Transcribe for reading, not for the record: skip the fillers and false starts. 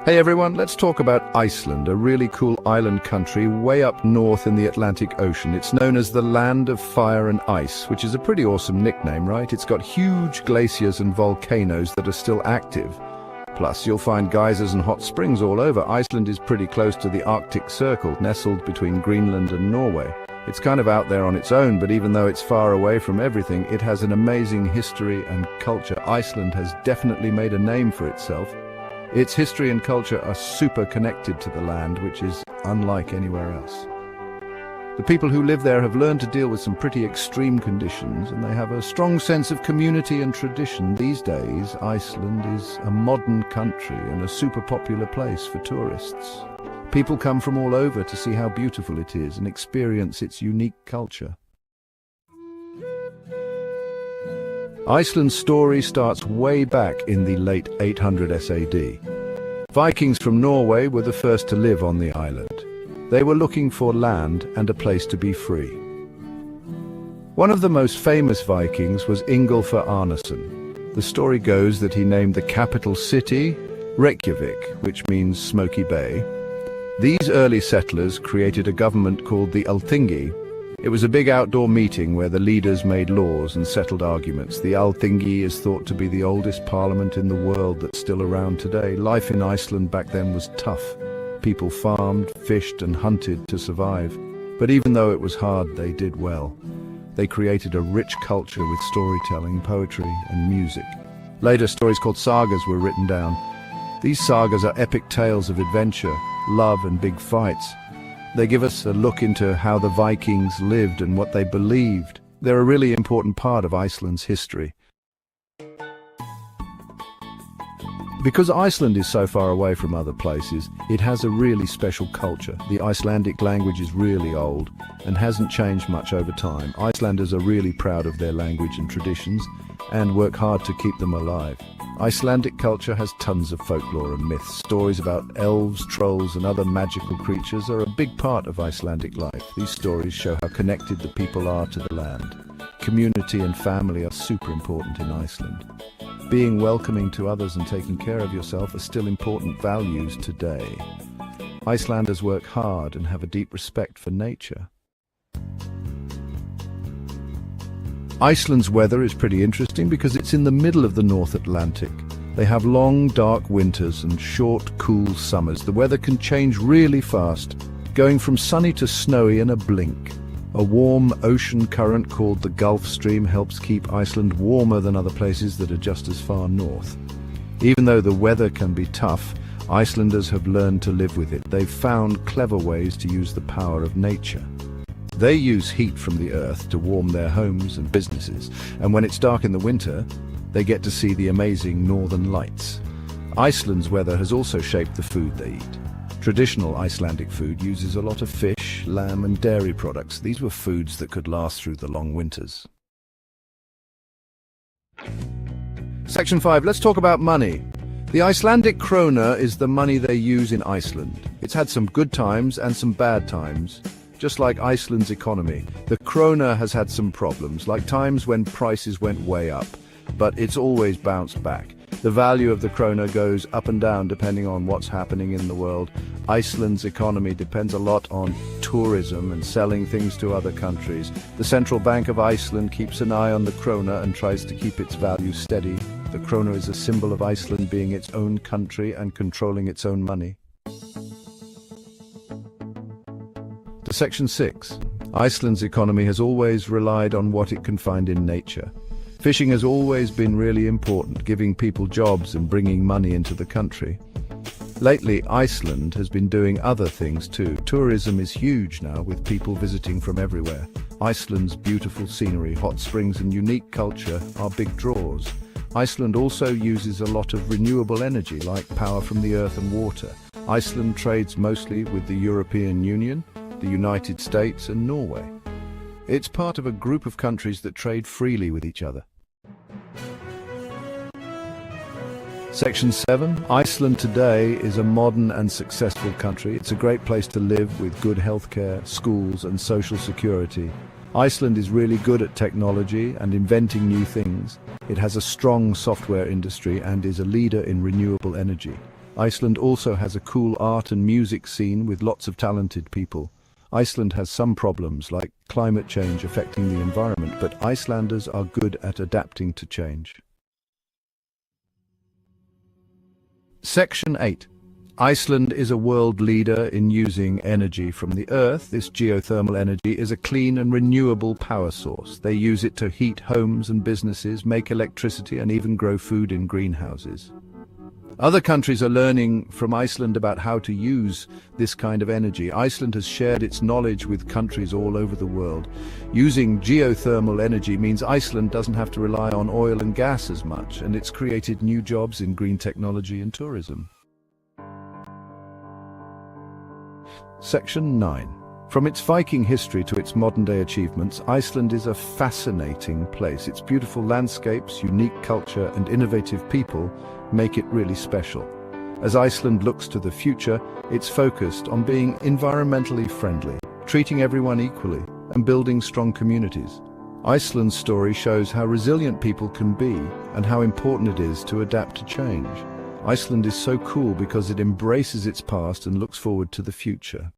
Hey everyone, let's talk about Iceland, a really cool island country way up north in the Atlantic Ocean. It's known as the Land of Fire and Ice, which is a pretty awesome nickname, right? It's got huge glaciers and volcanoes that are still active. Plus, you'll find geysers and hot springs all over. Iceland is pretty close to the Arctic Circle, nestled between Greenland and Norway. It's kind of out there on its own, but even though it's far away from everything, it has an amazing history and culture. Iceland has definitely made a name for itself. Its history and culture are super connected to the land, which is unlike anywhere else. The people who live there have learned to deal with some pretty extreme conditions, and they have a strong sense of community and tradition. These days, Iceland is a modern country and a super popular place for tourists. People come from all over to see how beautiful it is and experience its unique culture. Iceland's story starts way back in the late 800 SAD. Vikings from Norway were the first to live on the island. They were looking for land and a place to be free. One of the most famous Vikings was Ingolfur Arnason. The story goes that he named the capital city Reykjavik, which means Smoky Bay. These early settlers created a government called the Alþingi. It was a big outdoor meeting where the leaders made laws and settled arguments. The Alþingi is thought to be the oldest parliament in the world that's still around today. Life in Iceland back then was tough. People farmed, fished and hunted to survive. But even though it was hard, they did well. They created a rich culture with storytelling, poetry and music. Later, stories called sagas were written down. These sagas are epic tales of adventure, love and big fights. They give us a look into how the Vikings lived and what they believed. They're a really important part of Iceland's history. Because Iceland is so far away from other places, it has a really special culture. The Icelandic language is really old and hasn't changed much over time. Icelanders are really proud of their language and traditions and work hard to keep them alive. Icelandic culture has tons of folklore and myths. Stories about elves, trolls and other magical creatures are a big part of Icelandic life. These stories show how connected the people are to the land. Community and family are super important in Iceland. Being welcoming to others and taking care of yourself are still important values today. Icelanders work hard and have a deep respect for nature. Iceland's weather is pretty interesting because it's in the middle of the North Atlantic. They have long, dark winters and short, cool summers. The weather can change really fast, going from sunny to snowy in a blink. A warm ocean current called the Gulf Stream helps keep Iceland warmer than other places that are just as far north. Even though the weather can be tough, Icelanders have learned to live with it. They've found clever ways to use the power of nature. They use heat from the earth to warm their homes and businesses, and when it's dark in the winter, they get to see the amazing northern lights. Iceland's weather has also shaped the food they eat. Traditional Icelandic food uses a lot of fish, lamb and dairy products. These were foods that could last through the long winters. Section 5. Let's talk about money. The Icelandic krona is the money they use in Iceland. It's had some good times and some bad times. Just like Iceland's economy, the krona has had some problems, like times when prices went way up, but it's always bounced back. The value of the krona goes up and down depending on what's happening in the world. Iceland's economy depends a lot on tourism and selling things to other countries. The Central Bank of Iceland keeps an eye on the krona and tries to keep its value steady. The krona is a symbol of Iceland being its own country and controlling its own money. Section 6. Iceland's economy has always relied on what it can find in nature. Fishing has always been really important, giving people jobs and bringing money into the country. Lately, Iceland has been doing other things too. Tourism is huge now, with people visiting from everywhere. Iceland's beautiful scenery, hot springs and unique culture are big draws. Iceland also uses a lot of renewable energy, like power from the earth and water. Iceland trades mostly with the European Union, the United States and Norway. It's part of a group of countries that trade freely with each other. Section 7. Iceland today is a modern and successful country. It's a great place to live with good healthcare, schools and social security. Iceland is really good at technology and inventing new things. It has a strong software industry and is a leader in renewable energy. Iceland also has a cool art and music scene with lots of talented people. Iceland has some problems like climate change affecting the environment, but Icelanders are good at adapting to change. Section 8. Iceland is a world leader in using energy from the earth. This geothermal energy is a clean and renewable power source. They use it to heat homes and businesses, make electricity, and even grow food in greenhouses. Other countries are learning from Iceland about how to use this kind of energy. Iceland has shared its knowledge with countries all over the world. Using geothermal energy means Iceland doesn't have to rely on oil and gas as much, and it's created new jobs in green technology and tourism. Section 9. From its Viking history to its modern-day achievements, Iceland is a fascinating place. Its beautiful landscapes, unique culture, and innovative people make it really special. As Iceland looks to the future, it's focused on being environmentally friendly, treating everyone equally, and building strong communities. Iceland's story shows how resilient people can be and how important it is to adapt to change. Iceland is so cool because it embraces its past and looks forward to the future.